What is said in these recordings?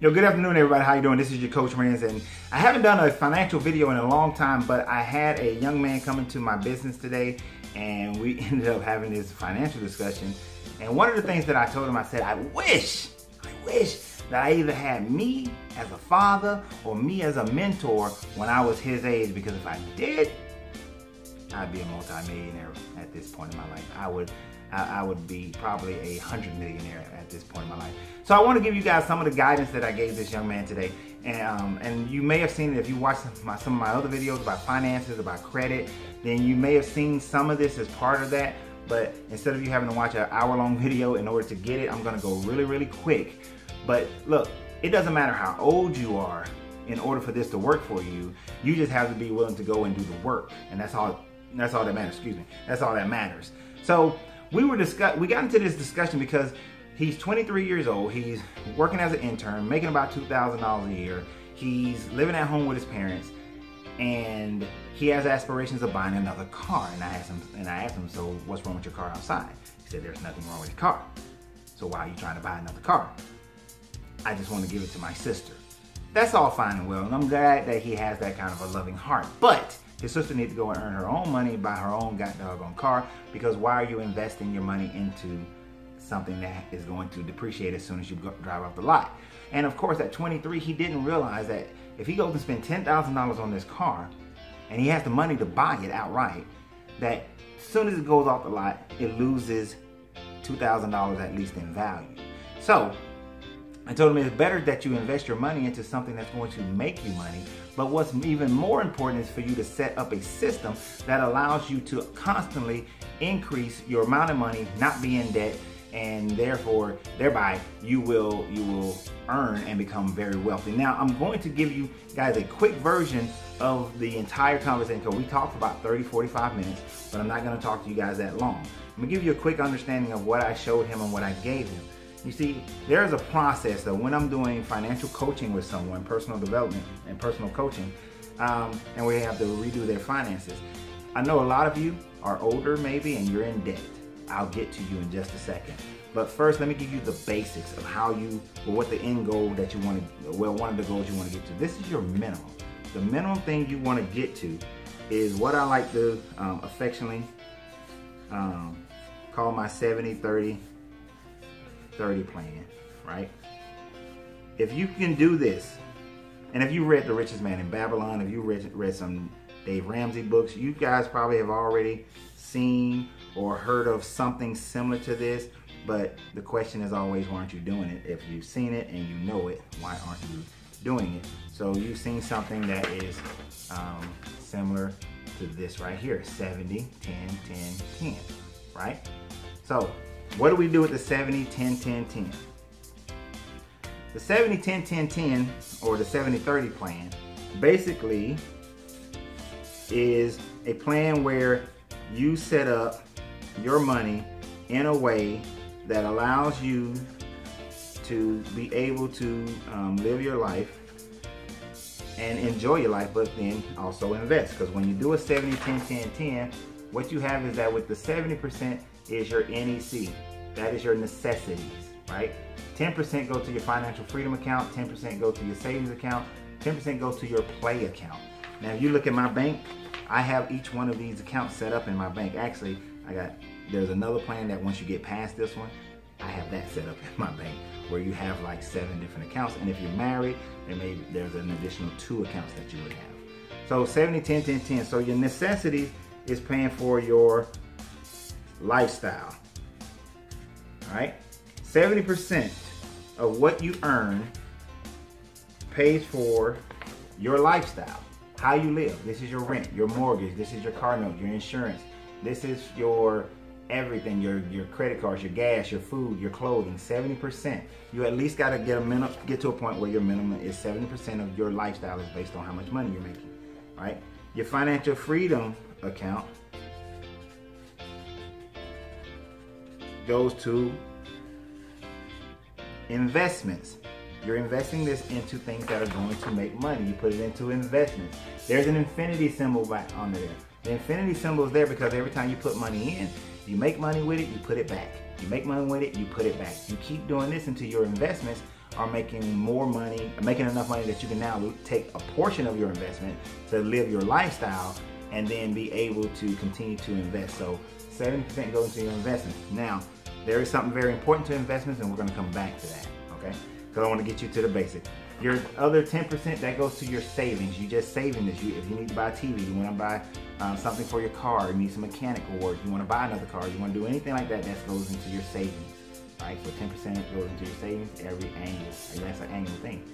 Yo, good afternoon, everybody. How you doing? This is your Coach Rans, and I haven't done a financial video in a long time, but I had a young man come into my business today, and we ended up having this financial discussion. And one of the things that I told him, I said, I wish that I either had me as a father or me as a mentor when I was his age, because if I did, I'd be a multi-millionaire at this point in my life. I would be probably a 100-millionaire at this point in my life. So I want to give you guys some of the guidance that I gave this young man today. And you may have seen it if you watched some of my other videos about finances, about credit, then you may have seen some of this as part of that. But instead of you having to watch an hour-long video in order to get it, I'm going to go really, really quick. But look, it doesn't matter how old you are in order for this to work for you. You just have to be willing to go and do the work. And that's all that matters. Excuse me. That's all that matters. So we got into this discussion because he's 23 years old. He's working as an intern, making about $2,000 a year. He's living at home with his parents, and he has aspirations of buying another car. And I asked him, so what's wrong with your car outside? He said, there's nothing wrong with your car. So why are you trying to buy another car? I just want to give it to my sister. That's all fine and well, and I'm glad that he has that kind of a loving heart. But his sister needs to go and earn her own money, buy her own doggone car, because why are you investing your money into something that is going to depreciate as soon as you drive off the lot? And of course, at 23, he didn't realize that if he goes and spends $10,000 on this car, and he has the money to buy it outright, that as soon as it goes off the lot, it loses $2,000 at least in value. So I told him it's better that you invest your money into something that's going to make you money. But what's even more important is for you to set up a system that allows you to constantly increase your amount of money, not be in debt, and thereby you will earn and become very wealthy. Now, I'm going to give you guys a quick version of the entire conversation, because we talked about 30-45 minutes, but I'm not going to talk to you guys that long. I'm going to give you a quick understanding of what I showed him and what I gave him. You see, there's a process that when I'm doing financial coaching with someone, personal development and personal coaching, and we have to redo their finances. I know a lot of you are older maybe and you're in debt. I'll get to you in just a second. But first, let me give you the basics of what the end goal that you want to, one of the goals you want to get to. This is your minimum. The minimum thing you want to get to is what I like to affectionately call my 70-30 plan, right? If you can do this, and if you read The Richest Man in Babylon, if you read some Dave Ramsey books, you guys probably have already seen or heard of something similar to this, but the question is always, why aren't you doing it? If you've seen it and you know it, why aren't you doing it? So you've seen something that is similar to this right here, 70, 10, 10, 10, right? So what do we do with the 70, 10, 10, 10? The 70, 10, 10, 10, or the 70-30 plan, basically is a plan where you set up your money in a way that allows you to be able to live your life and enjoy your life, but then also invest. Because when you do a 70, 10, 10, 10, what you have is that with the 70% is your NEC. That is your necessities, right? 10% go to your financial freedom account, 10% go to your savings account, 10% go to your play account. Now, if you look at my bank, I have each one of these accounts set up in my bank. Actually, there's another plan that once you get past this one, I have that set up in my bank where you have like 7 different accounts. And if you're married, there's an additional 2 accounts that you would have. So 70, 10, 10, 10. So your necessities is paying for your lifestyle. All right, 70% of what you earn pays for your lifestyle, how you live. This is your rent, your mortgage, this is your car note, your insurance, this is your everything, your credit cards, your gas, your food, your clothing. 70%. You at least got to get to a point where your minimum is 70% of your lifestyle is based on how much money you're making. All right, your financial freedom account goes to investments. You're investing this into things that are going to make money. You put it into investments. There's an infinity symbol back under there. The infinity symbol is there because every time you put money in, you make money with it, you put it back. You make money with it, you put it back. You keep doing this until your investments are making more money, making enough money that you can now take a portion of your investment to live your lifestyle and then be able to continue to invest. So 70% goes into your investments. Now, there is something very important to investments, and we're going to come back to that, okay? Because I want to get you to the basic. Your other 10%, that goes to your savings. You just saving this. If you need to buy a TV, you want to buy something for your car, you need some mechanical work, you want to buy another car, you want to do anything like that, that goes into your savings, right? So 10% goes into your savings every annual. That's an annual thing.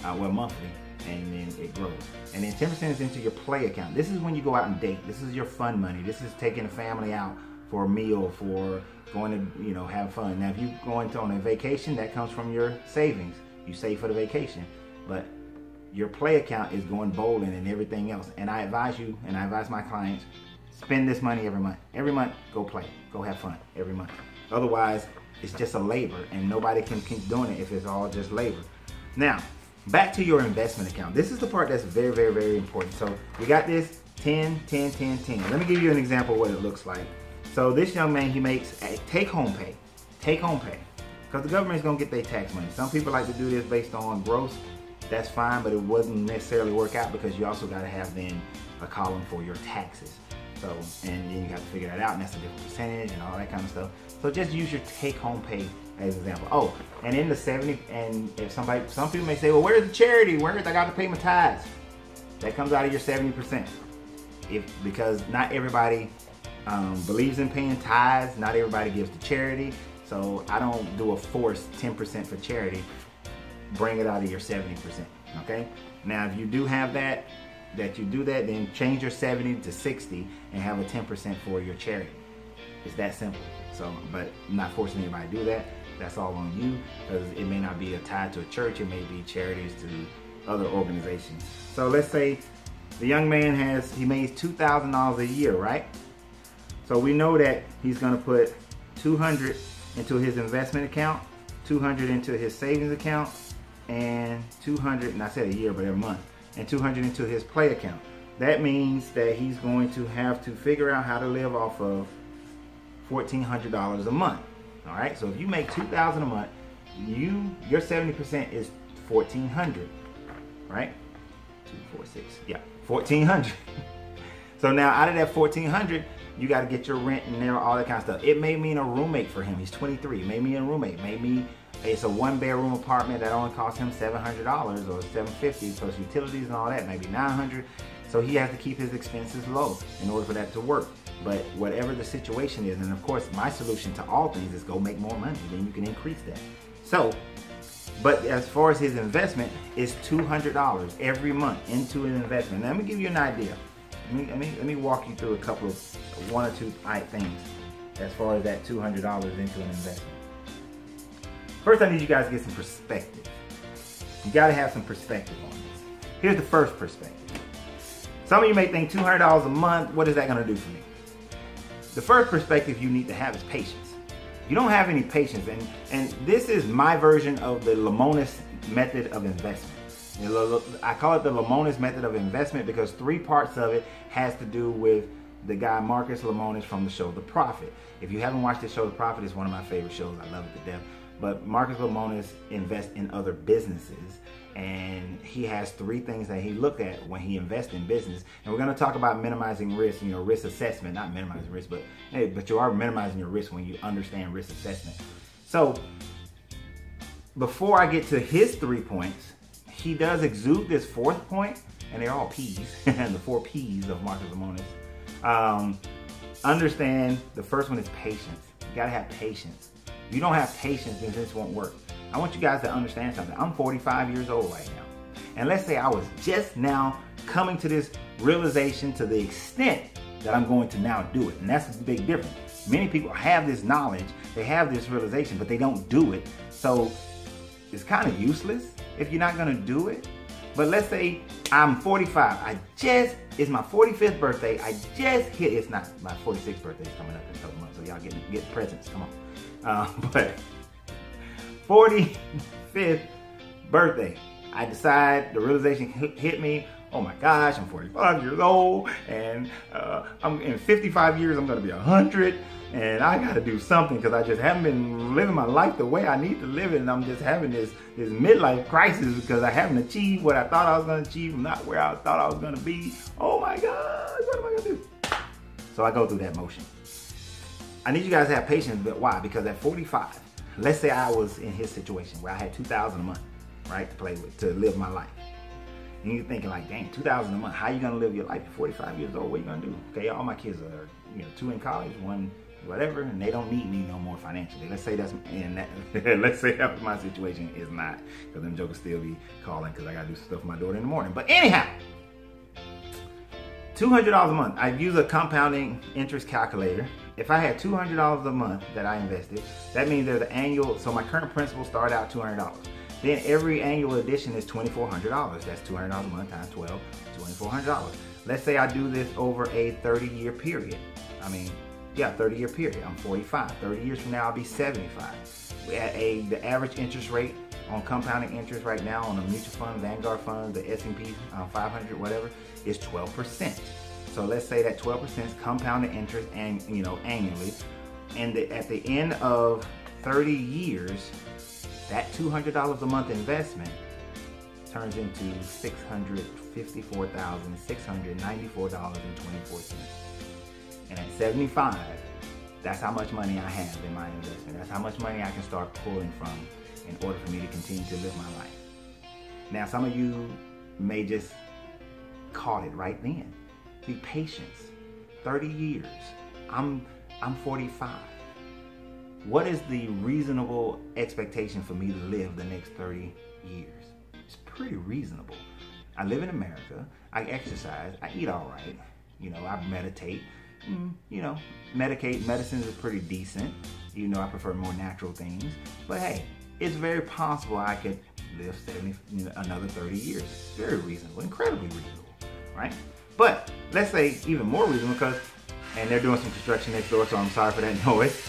Well, monthly, and then it grows. And then 10% is into your play account. This is when you go out and date. This is your fun money. This is taking a family out for a meal, for going to, have fun. Now, if you go on a vacation, that comes from your savings. You save for the vacation, but your play account is going bowling and everything else. And I advise you, and I advise my clients, spend this money every month. Every month, go play, go have fun every month. Otherwise, it's just a labor, and nobody can keep doing it if it's all just labor. Now, back to your investment account. This is the part that's very, very, very important. So we got this 10, 10, 10, 10. Let me give you an example of what it looks like. So this young man, he makes a take-home pay. Take-home pay. Because the government's going to get their tax money. Some people like to do this based on gross. That's fine, but it wouldn't necessarily work out because you also got to have then a column for your taxes. So, and then you have to figure that out, and that's a different percentage and all that kind of stuff. So just use your take-home pay as an example. Oh, and in the 70, and if some people may say, well, where's the charity? Where's I got to pay my tithes? That comes out of your 70%. Because not everybody believes in paying tithes, not everybody gives to charity. So I don't do a forced 10% for charity. Bring it out of your 70%, okay? Now, if you do have that you do that, then change your 70 to 60 and have a 10% for your charity. It's that simple. So, but I'm not forcing anybody to do that. That's all on you, because it may not be tied to a church. It may be charities to other organizations. So let's say the young man he makes $2,000 a year, right? So we know that he's gonna put $200 into his investment account, $200 into his savings account, and $200, and I said a year, but every month, and $200 into his play account. That means that he's going to have to figure out how to live off of $1,400 a month. All right, so if you make $2,000 a month, your 70% is $1,400, right? 2, 4, 6, yeah, $1,400. So now out of that $1,400, you got to get your rent and all that kind of stuff. It may mean a roommate for him. He's 23. It may mean a roommate. Maybe it's a 1-bedroom apartment that only costs him $700 or $750 plus utilities and all that, maybe $900. So he has to keep his expenses low in order for that to work. But whatever the situation is, and of course my solution to all things is go make more money. Then you can increase that. So, but as far as his investment, it's $200 every month into an investment. Now, let me give you an idea. Let me walk you through a couple of one or two things as far as that $200 into an investment. First, I need you guys to get some perspective. You got to have some perspective on this. Here's the first perspective. Some of you may think $200 a month, what is that going to do for me? The first perspective you need to have is patience. You don't have any patience, and this is my version of the Lemonis method of investment. I call it the Lemonis method of investment because 3 parts of it has to do with the guy Marcus Lemonis from the show The Prophet. If you haven't watched the show The Prophet, it's one of my favorite shows. I love it to death. But Marcus Lemonis invests in other businesses, and he has 3 things that he looked at when he invests in business. And we're going to talk about minimizing risk, risk assessment, not minimizing risk, but you are minimizing your risk when you understand risk assessment. So before I get to his 3 points, he does exude this 4th point, and they're all P's, and the 4 P's of Marcus Lemonis. Understand the first one is patience. You gotta have patience. If you don't have patience, then this won't work. I want you guys to understand something. I'm 45 years old right now. And let's say I was just now coming to this realization to the extent that I'm going to now do it. And that's the big difference. Many people have this knowledge, they have this realization, but they don't do it. So it's kind of useless if you're not gonna do it. But let's say I'm 45. It's my 45th birthday. It's not my 46th birthday coming up in a couple months, so y'all get presents, come on. But 45th birthday, I decide, the realization hit me, oh my gosh, I'm 45 years old, and I'm in 55 years, I'm gonna be 100, and I got to do something because I just haven't been living my life the way I need to live it, and I'm just having this midlife crisis because I haven't achieved what I thought I was going to achieve. I'm not where I thought I was going to be. Oh my God, what am I going to do? So I go through that motion. I need you guys to have patience, but why? Because at 45, let's say I was in his situation where I had $2,000 a month, right, to play with, to live my life. And you're thinking like, dang, $2,000 a month, how you gonna live your life at 45 years old? What are you gonna do? Okay, all my kids are, 2 in college, 1 whatever, and they don't need me no more financially. Let's say that's, and that, let's say that was my situation. Is not, because them jokers still be calling because I gotta do stuff for my daughter in the morning. But anyhow, $200 a month. I use a compounding interest calculator. If I had $200 a month that I invested, that means there's an annual, so my current principal started out $200. Then every annual addition is $2,400. That's $200 a month times 12, $2,400. Let's say I do this over a 30-year period. 30-year period. I'm 45. 30 years from now, I'll be 75. The average interest rate on compounding interest right now on a mutual fund, Vanguard fund, the S&P 500, whatever, is 12%. So let's say that 12% is compounded interest and annually, and at the end of 30 years, that $200 a month investment turns into $654,694.24. And at 75, that's how much money I have in my investment. That's how much money I can start pulling from in order for me to continue to live my life. Now, some of you may just caught it right then. Be patient. 30 years. I'm 45. What is the reasonable expectation for me to live the next 30 years? It's pretty reasonable. I live in America. I exercise. I eat all right. I meditate. Medicine is pretty decent. I prefer more natural things. But hey, it's very possible I could live another 30 years. It's very reasonable, incredibly reasonable, right? But let's say even more reasonable and they're doing some construction next door, so I'm sorry for that noise.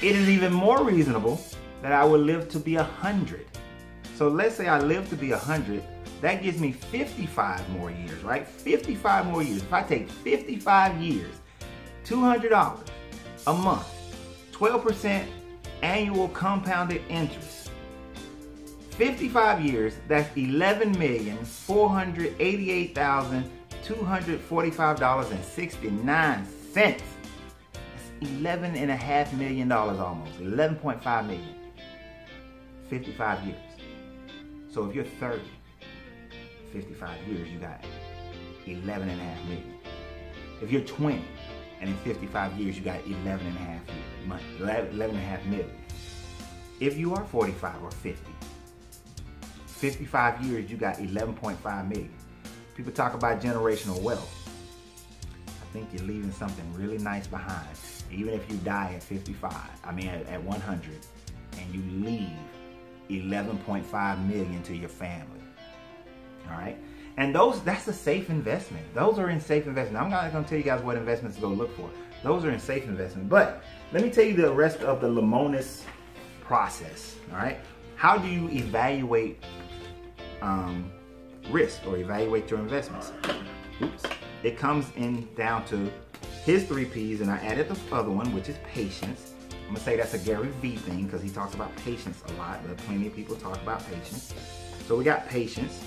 It is even more reasonable that I will live to be 100. So let's say I live to be 100, that gives me 55 more years, right? 55 more years. If I take 55 years, $200 a month, 12% annual compounded interest, 55 years, that's $11,488,245.69. That's $11.5 million almost, 11.5 million. 55 years. So if you're 30, 55 years, you got 11.5 million. If you're 20, and in 55 years, you got 11.5 million. If you are 45 or 50, 55 years, you got 11.5 million. People talk about generational wealth. I think you're leaving something really nice behind. Even if you die at 55, at 100, and you leave 11.5 million to your family. All right? And that's a safe investment. Those are in safe investment. I'm not going to tell you guys what investments to go look for. Those are in safe investment. But let me tell you the rest of the Lemonis process. All right? How do you evaluate risk or evaluate your investments? Oops. It comes down to his 3 P's, and I added the other one, which is patience. I'm going to say that's a Gary V thing because he talks about patience a lot, but plenty of people talk about patience. So we got patience.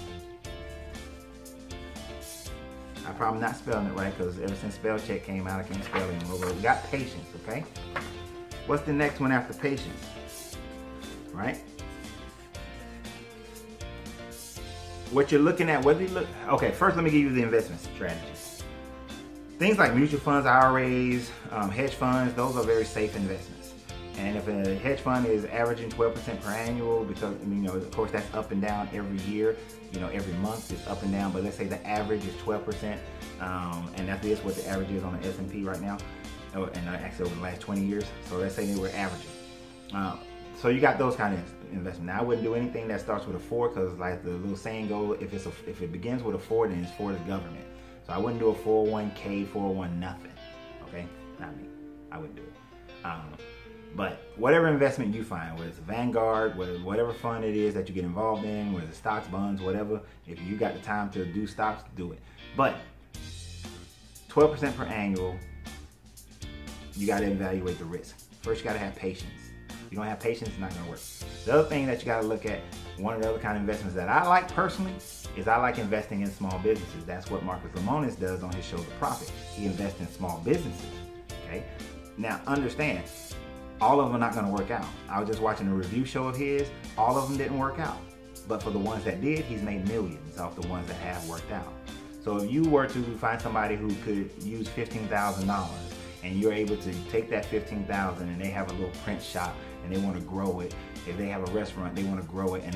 I'm probably not spelling it right because ever since spell check came out, I can't spell it anymore, but we got patience, okay? What's the next one after patience? Right? What you're looking at, okay, first let me give you the investment strategies. Things like mutual funds, IRAs, hedge funds, those are very safe investments. And if a hedge fund is averaging 12% per annual, because of course that's up and down every year, every month it's up and down, but let's say the average is 12%, and that is what the average is on the S&P right now, and actually over the last 20 years. So let's say they were averaging. So you got those kind of investment. Now I wouldn't do anything that starts with a 4 because, like the little saying goes, if it begins with a 4, then it's for the government. So I wouldn't do a 401k, 401 nothing. Okay, not me. I wouldn't do it. But whatever investment you find, whether it's a Vanguard, whatever fund it is that you get involved in, whether it's stocks, bonds, whatever, if you got the time to do stocks, do it. But 12% per annual, you got to evaluate the risk. First, you got to have patience. If you don't have patience, it's not going to work. The other thing that you got to look at, one of the other kind of investments that I like personally, is I like investing in small businesses. That's what Marcus Lemonis does on his show, The Profit. He invests in small businesses, okay? Now, understand, all of them are not going to work out. I was just watching a review show of his. All of them didn't work out. But for the ones that did, he's made millions off the ones that have worked out. So if you were to find somebody who could use $15,000 and you're able to take that $15,000 and they have a little print shop and they want to grow it, if they have a restaurant, they want to grow it, and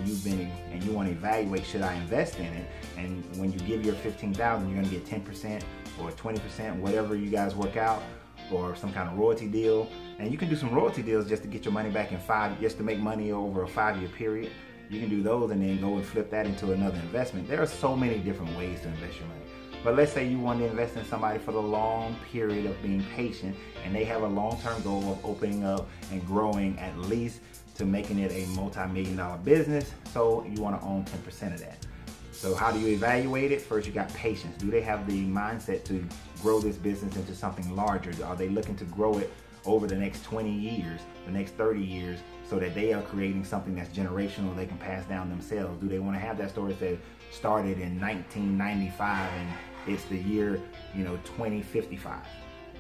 you want to evaluate, should I invest in it? And when you give your $15,000, you're going to get 10% or 20%, whatever you guys work out, or some kind of royalty deal. And you can do some royalty deals just to get your money back in just to make money over a 5-year period. You can do those and then go and flip that into another investment. There are so many different ways to invest your money. But let's say you want to invest in somebody for the long period of being patient, and they have a long-term goal of opening up and growing at least to making it a multi-million-dollar business. So you want to own 10% of that. So how do you evaluate it? First, you got patience. Do they have the mindset to grow this business into something larger? Are they looking to grow it over the next 20 years, the next 30 years, so that they are creating something that's generational they can pass down themselves? Do they want to have that store that started in 1995 and it's the year 2055?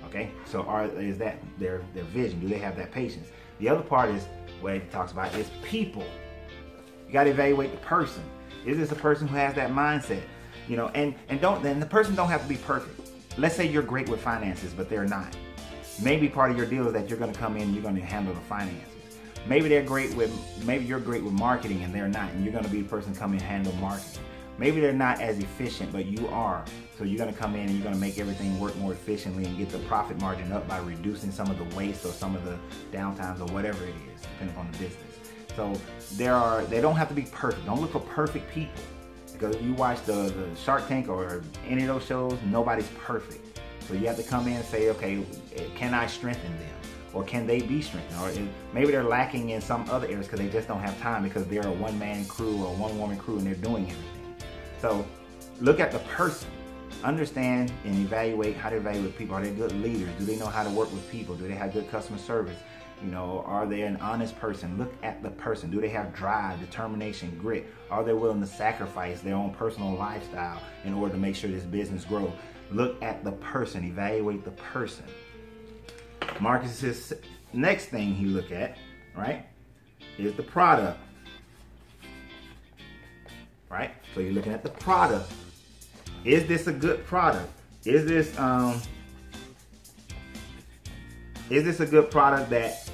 Okay, so is that their vision? Do they have that patience? The other part is what it talks about is people. You got to evaluate the person. Is this a person who has that mindset? And the person don't have to be perfect. Let's say you're great with finances, but they're not. Maybe part of your deal is that you're going to come in and you're going to handle the finances. Maybe you're great with marketing and they're not, and you're going to be the person to come in and handle marketing. Maybe they're not as efficient, but you are. So you're going to come in and you're going to make everything work more efficiently and get the profit margin up by reducing some of the waste or some of the downtimes or whatever it is, depending on the business. So they don't have to be perfect. Don't look for perfect people, because if you watch the Shark Tank or any of those shows, nobody's perfect. So you have to come in and say, okay, can I strengthen them? Or can they be strengthened? Or maybe they're lacking in some other areas because they just don't have time because they're a one-man crew or one-woman crew and they're doing everything. So look at the person. Understand and evaluate how to evaluate people. Are they good leaders? Do they know how to work with people? Do they have good customer service? Are they an honest person? Look at the person. Do they have drive, determination, grit? Are they willing to sacrifice their own personal lifestyle in order to make sure this business grows? Look at the person. Evaluate the person. Marcus's next thing he look at, right, is the product. Right? So you're looking at the product. Is this a good product? Is this a good product that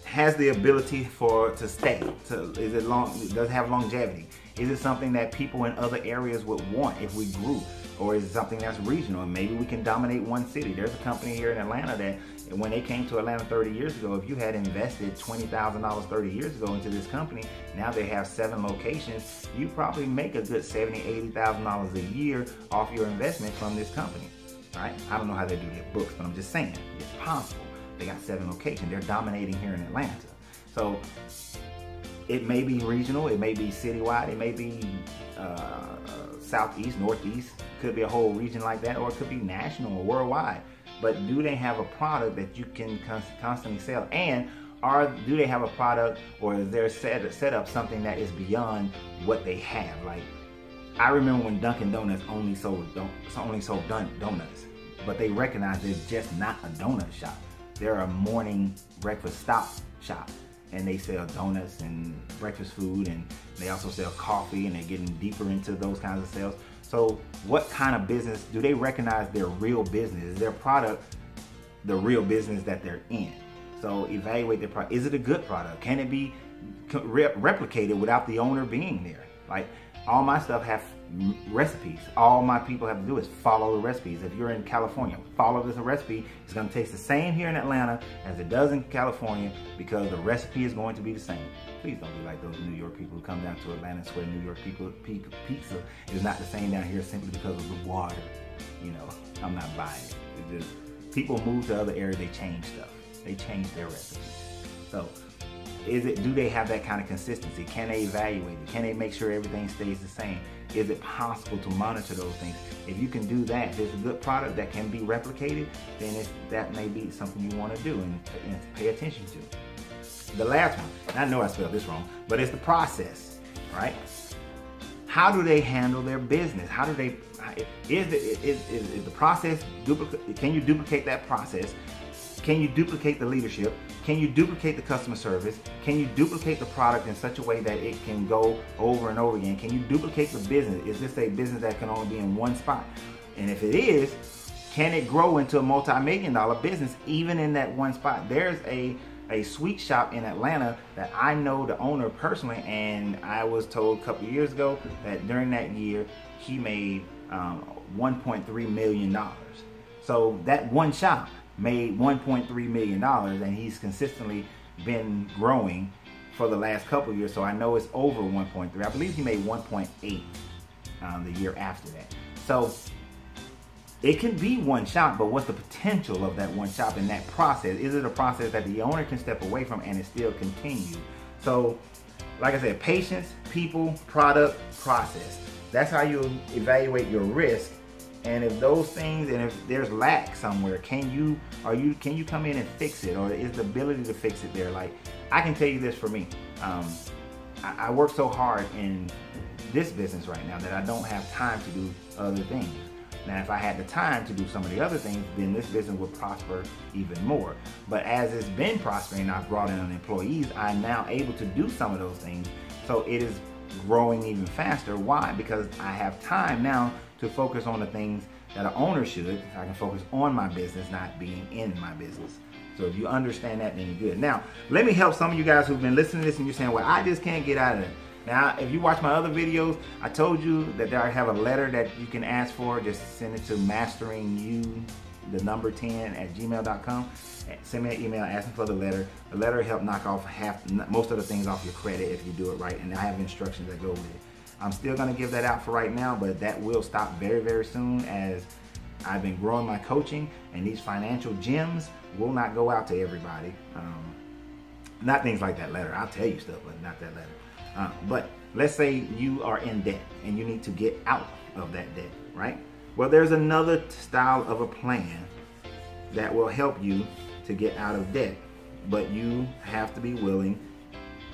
has the ability to stay? Does it have longevity? Is it something that people in other areas would want if we grew? Or is it something that's regional and maybe we can dominate one city? There's a company here in Atlanta that when they came to Atlanta 30 years ago, if you had invested $20,000 30 years ago into this company, now they have 7 locations, you probably make a good $70,000, $80,000 a year off your investment from this company, right? I don't know how they do their books, but I'm just saying, it's possible. They got 7 locations. They're dominating here in Atlanta. So it may be regional, it may be citywide, it may be southeast, northeast, could be a whole region like that, or it could be national or worldwide. But do they have a product that you can constantly sell? And do they have a product, or is there set up something that is beyond what they have? Like, I remember when Dunkin' Donuts only sold donuts, but they recognized they're just not a donut shop. They're a morning breakfast stop shop, and they sell donuts and breakfast food, and they also sell coffee, and they're getting deeper into those kinds of sales. So what kind of business do they recognize their real business? Is their product the real business that they're in? So evaluate their product. Is it a good product? Can it be replicated without the owner being there? Like, all my stuff have recipes. All my people have to do is follow the recipes. If you're in California, follow this recipe. It's going to taste the same here in Atlanta as it does in California, because the recipe is going to be the same. Please don't be like those New York people who come down to Atlanta and swear New York pizza is not the same down here simply because of the water. I'm not buying it. It's just, people move to other areas, they change stuff. They change their recipes. So do they have that kind of consistency? Can they evaluate it? Can they make sure everything stays the same? is it possible to monitor those things? If you can do that, if it's a good product that can be replicated, then that may be something you want to do and pay attention to. The last one, and I know I spelled this wrong, but it's the process, right? How do they handle their business? How do they, is the process, can you duplicate that process? Can you duplicate the leadership? Can you duplicate the customer service? Can you duplicate the product in such a way that it can go over and over again? Can you duplicate the business? Is this a business that can only be in one spot? And if it is, can it grow into a multi-million-dollar business even in that one spot? There's a sweet shop in Atlanta that I know the owner personally, and I was told a couple of years ago that during that year he made $1.3 million. So that one shop made $1.3 million, and he's consistently been growing for the last couple of years. So I know it's over 1.3. I believe he made 1.8 the year after that. So it can be one shop, but what's the potential of that one shop in that process? Is it a process that the owner can step away from and it still continue? So like I said, patience, people, product, process. That's how you evaluate your risk. And if those things, and if there's lack somewhere, can you come in and fix it? Or is the ability to fix it there? Like, I can tell you this for me. I work so hard in this business right now that I don't have time to do other things. Now, if I had the time to do some of the other things, then this business would prosper even more. But as it's been prospering, I've brought in employees, I'm now able to do some of those things. So it is growing even faster. Why? Because I have time now to focus on the things that an owner should. I can focus on my business, not being in my business. So if you understand that, then you're good. Now, let me help some of you guys who've been listening to this and you're saying, well, I just can't get out of it. Now, if you watch my other videos, I told you that I have a letter that you can ask for. Just send it to masteringyou10@gmail.com. Send me an email asking for the letter. The letter will help knock off most of the things off your credit if you do it right. And I have instructions that go with it. I'm still going to give that out for right now, but that will stop very, very soon as I've been growing my coaching, and these financial gems will not go out to everybody. Not things like that letter. I'll tell you stuff, but not that letter. But let's say you are in debt and you need to get out of that debt, right? Well, there's another style of a plan that will help you to get out of debt, but you have to be willing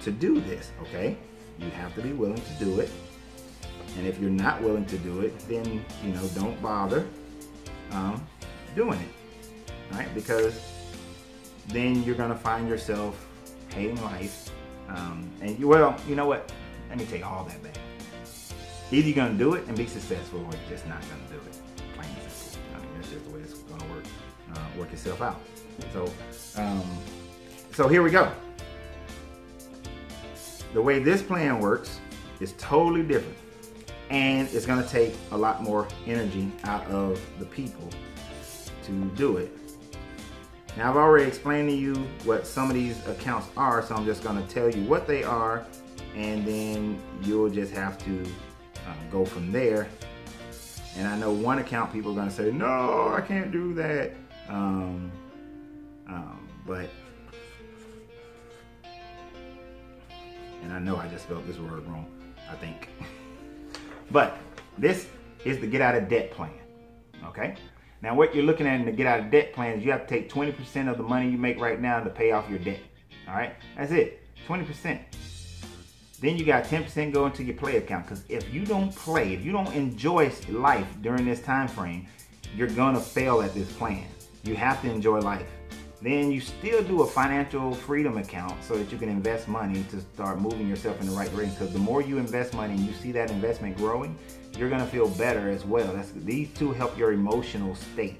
to do this, okay? You have to be willing to do it. And if you're not willing to do it, then, you know, don't bother doing it, right? Because then you're gonna find yourself hating life. Well, you know what? Let me take all that back. Either you're gonna do it and be successful, or you're just not gonna do it. Plain and simple. I mean, that's just the way it's gonna work itself out. So here we go. The way this plan works is totally different, and it's gonna take a lot more energy out of the people to do it. Now, I've already explained to you what some of these accounts are, so I'm just gonna tell you what they are, and then you'll just have to go from there. And I know one account people are gonna say, no, I can't do that. And I know I just spelled this word wrong, I think. But this is the get out of debt plan, okay? Now what you're looking at in the get out of debt plan is you have to take 20% of the money you make right now to pay off your debt, all right? That's it, 20%. Then you got 10% going to your play account, because if you don't play, if you don't enjoy life during this time frame, you're gonna fail at this plan. You have to enjoy life. Then you still do a financial freedom account so that you can invest money to start moving yourself in the right direction. Because the more you invest money and you see that investment growing, you're gonna feel better as well. These two help your emotional state.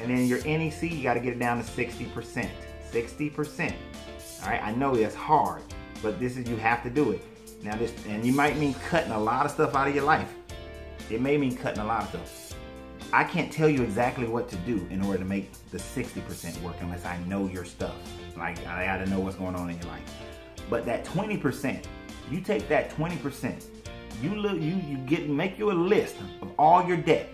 And then your NEC, you gotta get it down to 60%. 60%. All right, I know that's hard, but you have to do it. Now and you might mean cutting a lot of stuff out of your life. It may mean cutting a lot of stuff. I can't tell you exactly what to do in order to make the 60% work unless I know your stuff. Like, I gotta know what's going on in your life. But that 20%, you take that 20%, make you a list of all your debt.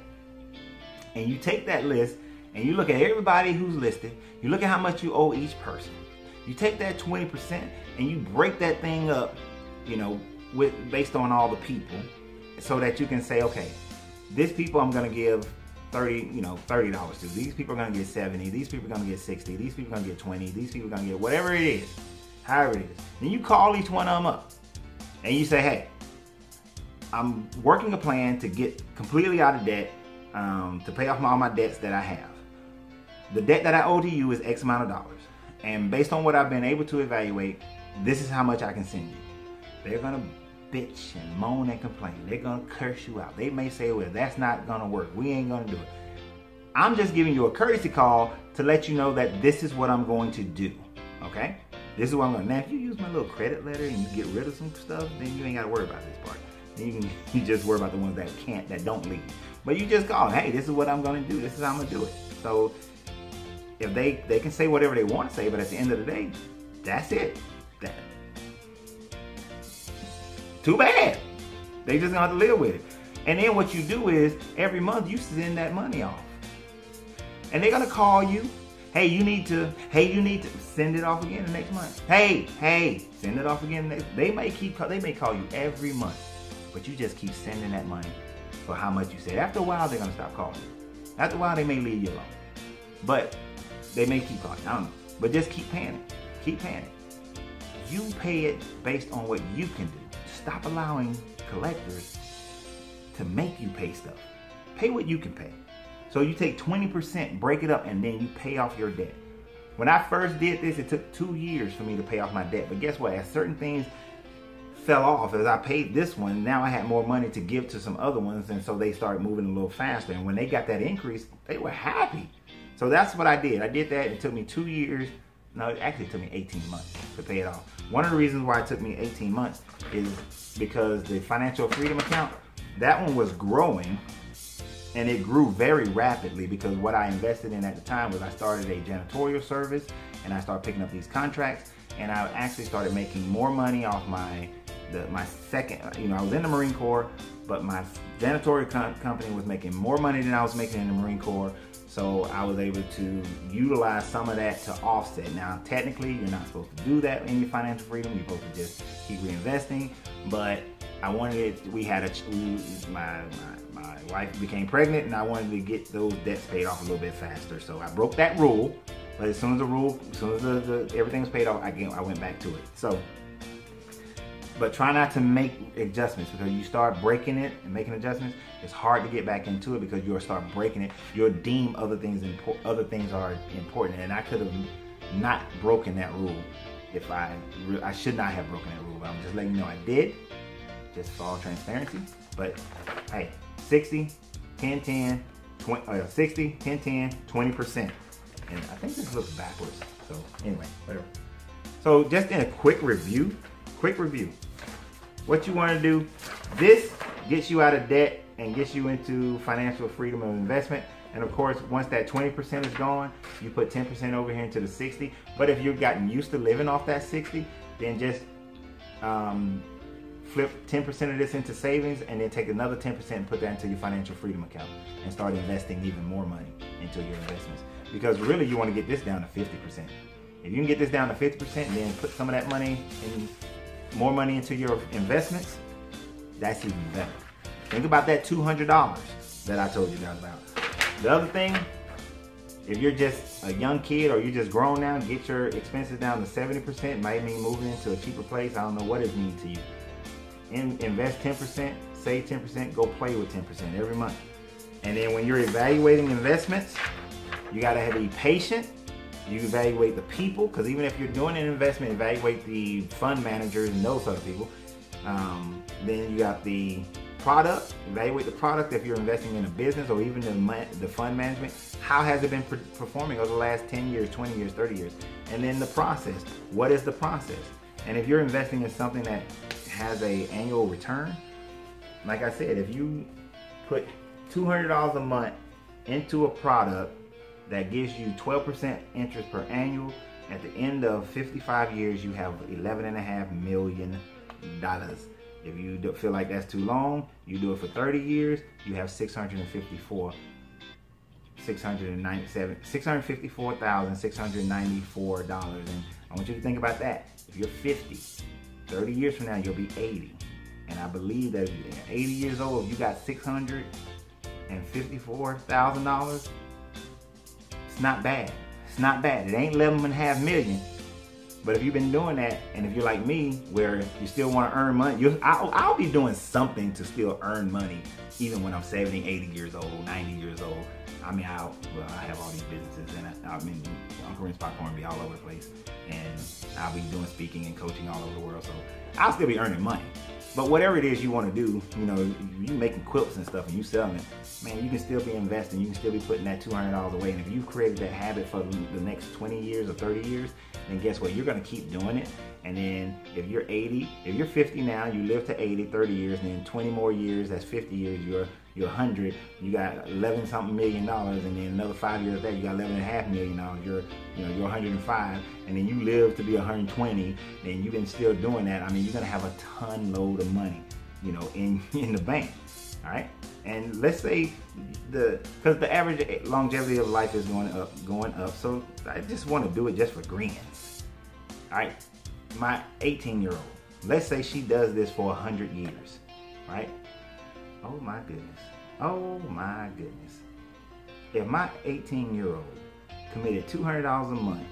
And you take that list and you look at everybody who's listed, you look at how much you owe each person. You take that 20% and you break that thing up, you know, based on all the people. so that you can say, okay, this people I'm gonna give $30 to. These people are gonna get 70. These people are gonna get 60. These people are gonna get 20. These people are gonna get whatever it is, however it is. Then you call each one of them up, and you say, hey, I'm working a plan to get completely out of debt, to pay off all my debts that I have. The debt that I owe to you is X amount of dollars. And based on what I've been able to evaluate, this is how much I can send you. They're gonna bitch and moan and complain. They're gonna curse you out. They may say, well, that's not gonna work. We ain't gonna do it. I'm just giving you a courtesy call to let you know that this is what I'm going to do, okay? This is what I'm going to. Now, if you use my little credit letter and you get rid of some stuff, then you ain't got to worry about this part. Then you just worry about the ones that don't leave. But you just call, hey, this is what I'm going to do. This is how I'm going to do it. So if they can say whatever they want to say, but at the end of the day, that's it. Too bad. They just going to have to live with it. And then what you do is every month you send that money off. And they're going to call you. Hey, you need to send it off again the next month. Hey, send it off again. They may call you every month, but you just keep sending that money for how much you said. After a while, they're gonna stop calling you. After a while, they may leave you alone, but they may keep calling you. I don't know, but just keep paying it. Keep paying it. You pay it based on what you can do. Stop allowing collectors to make you pay stuff. Pay what you can pay. So you take 20%, break it up, and then you pay off your debt. When I first did this, it took 2 years for me to pay off my debt. But guess what? As certain things fell off, as I paid this one, now I had more money to give to some other ones, and so they started moving a little faster. And when they got that increase, they were happy. So that's what I did. I did that. It took me 2 years. No, it actually took me 18 months to pay it off. One of the reasons why it took me 18 months is because the financial freedom account, that one was growing. And it grew very rapidly because what I invested in at the time was I started a janitorial service and I started picking up these contracts, and I actually started making more money off my second, I was in the Marine Corps, but my janitorial company was making more money than I was making in the Marine Corps. So I was able to utilize some of that to offset. Now, technically, you're not supposed to do that in your financial freedom. You're supposed to just keep reinvesting, but I wanted it, my wife became pregnant and I wanted to get those debts paid off a little bit faster. So I broke that rule, but as soon as everything was paid off, I went back to it. So, but try not to make adjustments, because you start breaking it and making adjustments, it's hard to get back into it because you'll start breaking it. You'll deem other things are important, and I could have not broken that rule if I should not have broken that rule. But I'm just letting you know I did, just for all transparency. But hey, 60, 10, 10, 20, 60, 10, 10, 20%. And I think this looks backwards. So anyway, whatever. So just in a quick review, what you want to do, this gets you out of debt and gets you into financial freedom of investment. And of course, once that 20% is gone, you put 10% over here into the 60. But if you've gotten used to living off that 60, then just flip 10% of this into savings, and then take another 10% and put that into your financial freedom account and start investing even more money into your investments. Because really, you want to get this down to 50%. If you can get this down to 50% and then put some of that money and more money into your investments, that's even better. Think about that $200 that I told you guys about. The other thing, if you're just a young kid or you're just grown now, get your expenses down to 70%. Might mean moving into a cheaper place. I don't know what it means to you. Invest 10%, save 10%, go play with 10% every month. And then when you're evaluating investments, you gotta be patient. You evaluate the people, because even if you're doing an investment, evaluate the fund managers and those other people. Then you got the product. Evaluate the product if you're investing in a business, or even the fund management. How has it been performing over the last 10 years, 20 years, 30 years? And then the process. What is the process? And if you're investing in something that has an annual return, like I said, if you put $200 a month into a product that gives you 12% interest per annual, at the end of 55 years, you have $11.5 million. If you feel like that's too long, you do it for 30 years, you have $654,694. And I want you to think about that. If you're 50, 30 years from now, you'll be 80. And I believe that at 80 years old, if you got $654,000, it's not bad. It's not bad. It ain't 11.5 million. But if you've been doing that, and if you're like me, where you still want to earn money, I'll be doing something to still earn money, even when I'm 70, 80 years old, 90 years old. I mean, I have all these businesses, and I mean, Uncle Rin's Popcorn be all over the place, and I'll be doing speaking and coaching all over the world, so I'll still be earning money. But whatever it is you want to do, you know, you making quilts and stuff and you selling it, man, you can still be investing. You can still be putting that $200 away. And if you've created that habit for the next 20 years or 30 years, then guess what? You're going to keep doing it. And then if you're 80, if you're 50 now, you live to 80, 30 years, and then 20 more years, that's 50 years, you're 100, you got 11 something million dollars, and then another 5 years there, you got 11.5 million dollars, you're 105, and then you live to be 120, then you've been still doing that. I mean, you're gonna have a ton load of money, you know, in the bank. All right, and let's say because the average longevity of life is going up, so I just want to do it just for grins. All right, my 18-year-old, let's say she does this for 100 years, right? Oh my goodness. Oh my goodness. If my 18-year-old committed $200 a month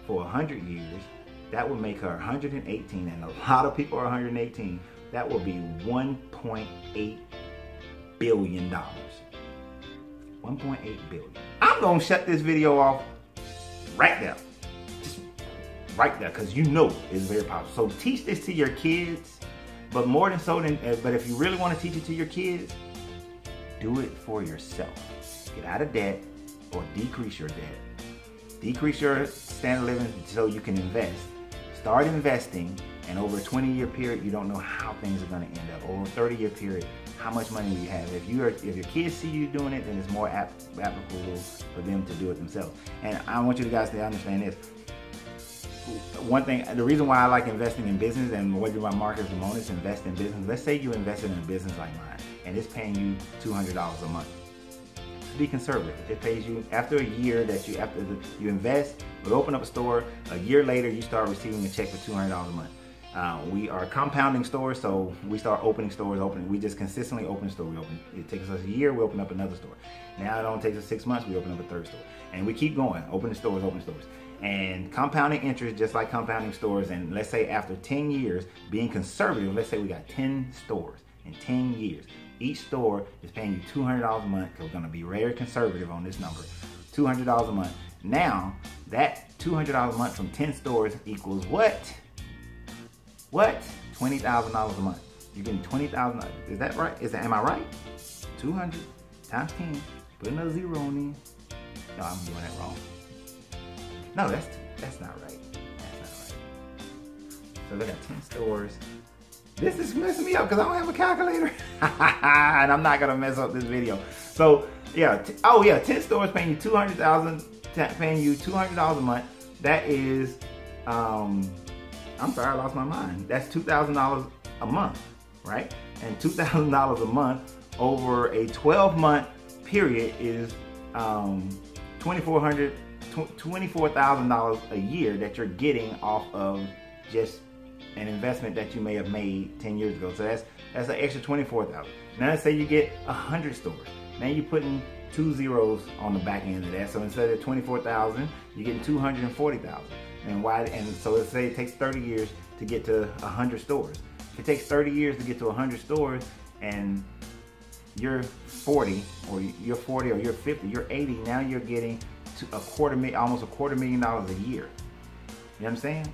for 100 years, that would make her 118, and a lot of people are 118. That will be $1.8 billion. 1.8 billion. I'm gonna shut this video off right there. Just right there, because you know it's very powerful. So teach this to your kids. But more than so, but if you really want to teach it to your kids, do it for yourself. Get out of debt or decrease your debt. Decrease your standard of living so you can invest. Start investing, and over a 20-year period, you don't know how things are going to end up. Over a 30-year period, how much money will you have? If your kids see you doing it, then it's more applicable for them to do it themselves. And I want you guys to understand this. One thing, the reason why I like investing in business, and what do my Marcus Lemonis invest in business? Let's say you invested in a business like mine, and it's paying you $200 a month. Be conservative. It pays you after a year that you invest, but open up a store. A year later, you start receiving a check for $200 a month. We are compounding stores, so we start opening stores. We just consistently open stores. It takes us a year, we open up another store. Now it only takes us 6 months, we open up a third store, and we keep going, opening stores, and compounding interest, just like compounding stores. And let's say after 10 years, being conservative, let's say we got 10 stores in 10 years. Each store is paying you $200 a month, because we're going to be very conservative on this number. $200 a month. Now, that $200 a month from 10 stores equals what? What? $20,000 a month. You're getting $20,000. Is that right? Am I right? 200 times 10. Put another zero on there. No, I'm doing that wrong. No, that's not right. That's not right. So they got 10 stores. This is messing me up because I don't have a calculator. And I'm not gonna mess up this video. So yeah, 10 stores paying you $200,000, paying you $200 a month. That is, I'm sorry, I lost my mind. That's $2,000 a month, right? And $2,000 a month over a 12-month period is $24,000 a year that you're getting off of just an investment that you may have made 10 years ago. So that's an extra $24,000. Now let's say you get 100 stores. Now you're putting 2 zeros on the back end of that. So instead of $24,000, you're getting $240,000. And so let's say it takes 30 years to get to 100 stores. If it takes 30 years to get to 100 stores, and you're 40 or you're 50, you're 80, now you're getting to almost $250,000 a year. You know what I'm saying?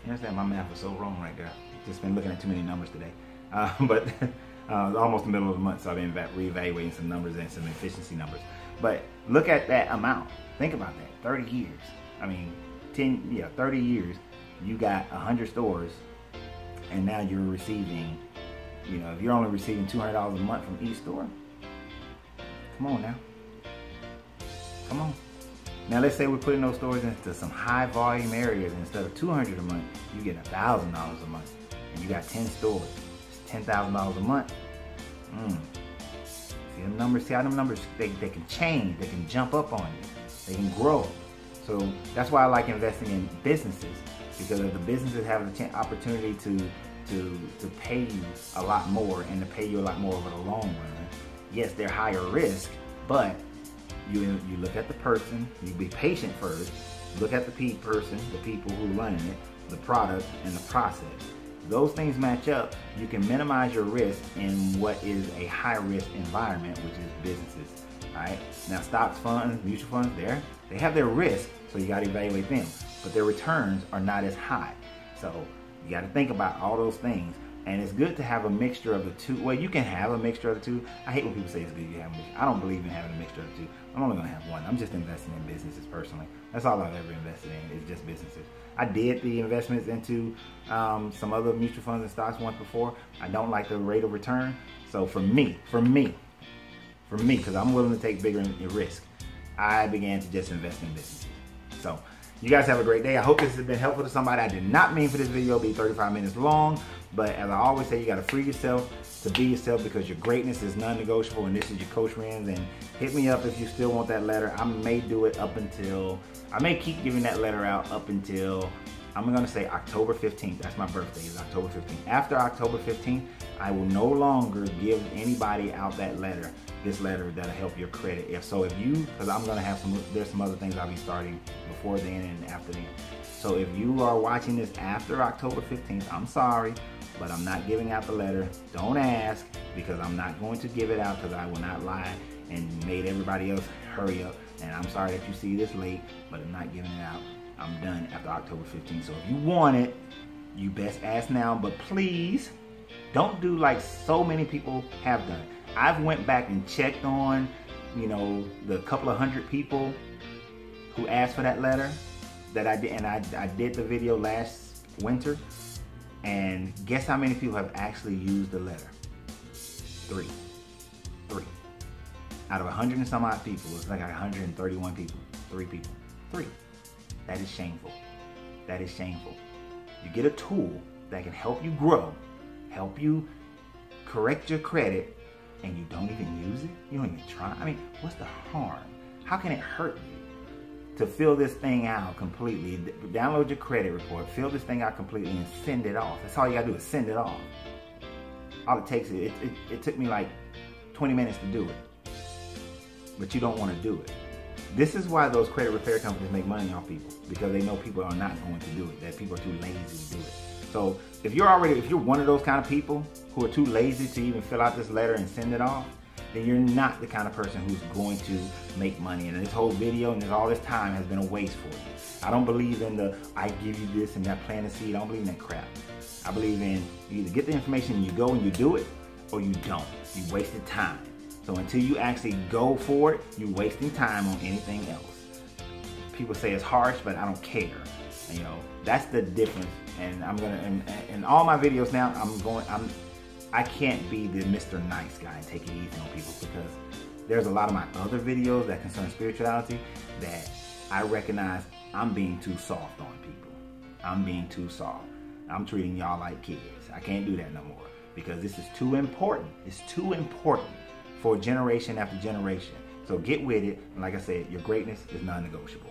You understand? My math was so wrong right there. Just been looking at too many numbers today. But almost the middle of the month, so I've been reevaluating some numbers and some efficiency numbers. But look at that amount. Think about that. 30 years. I mean, 30 years. You got 100 stores, and now you're receiving, if you're only receiving $200 a month from each store, come on now. Come on. Now let's say we're putting those stores into some high volume areas. Instead of $200 a month, you get $1,000 a month, and you got 10 stores. It's $10,000 a month. See them numbers? See how them numbers, they can change, they can jump up on you, they can grow. So that's why I like investing in businesses, because if the businesses have the opportunity to pay you a lot more and to pay you a lot more over the long run. Yes, they're higher risk, but you look at the person, you be patient first, look at the person, the people who are running it, the product, and the process. Those things match up, you can minimize your risk in what is a high risk environment, which is businesses. Alright? Now stocks, funds, mutual funds, they have their risk, so you got to evaluate them, but their returns are not as high. So you got to think about all those things. And it's good to have a mixture of the two. Well, you can have a mixture of the two. I hate when people say it's good you have a mixture. I don't believe in having a mixture of the two. I'm only going to have one. I'm just investing in businesses personally. That's all I've ever invested in, is just businesses. I did the investments into some other mutual funds and stocks once before. I don't like the rate of return. So for me, because I'm willing to take bigger risk, I began to just invest in businesses. So you guys have a great day. I hope this has been helpful to somebody. I did not mean for this video to be 35 minutes long, but as I always say, you got to free yourself to be yourself, because your greatness is non-negotiable, and this is your Coach Renz. And hit me up if you still want that letter. I may do it up until, I may keep giving that letter out up until, I'm going to say October 15th. That's my birthday, is October 15th. After October 15th, I will no longer give anybody out that letter, this letter that'll help your credit. If you, because I'm going to have there's some other things I'll be starting before then and after then. So if you are watching this after October 15th, I'm sorry, but I'm not giving out the letter. Don't ask, because I'm not going to give it out, because I will not lie and made everybody else hurry up. And I'm sorry that you see this late, but I'm not giving it out. I'm done after October 15th. So if you want it, you best ask now, but please don't do like so many people have done. I've went back and checked on, the couple of hundred people who asked for that letter that I did, and I did the video last winter, and guess how many people have actually used the letter? Three. Out of 100 and some odd people, it's like 131 people, 3 people. 3. That is shameful. That is shameful. You get a tool that can help you grow, help you correct your credit, and you don't even use it? You don't even try? I mean, what's the harm? How can it hurt you to fill this thing out completely? Download your credit report, fill this thing out completely, and send it off. That's all you gotta do, is send it off. All it takes is, it took me like 20 minutes to do it. But you don't want to do it. This is why those credit repair companies make money off people, because they know people are not going to do it, that people are too lazy to do it. So if you're one of those kind of people who are too lazy to even fill out this letter and send it off, then you're not the kind of person who's going to make money. And this whole video and all this time has been a waste for you. I don't believe in the, I give you this and that plant a seed. I don't believe in that crap. I believe in, you either get the information and you go and you do it, or you don't. You wasted time. So until you actually go for it, you're wasting time on anything else. People say it's harsh, but I don't care. And, that's the difference. And I'm gonna, in all my videos now, I can't be the Mr. Nice guy and take it easy on people, because there's a lot of my other videos that concern spirituality that I recognize I'm being too soft on people. I'm being too soft. I'm treating y'all like kids. I can't do that no more, because this is too important. It's too important for generation after generation. So get with it. And like I said, your greatness is non-negotiable.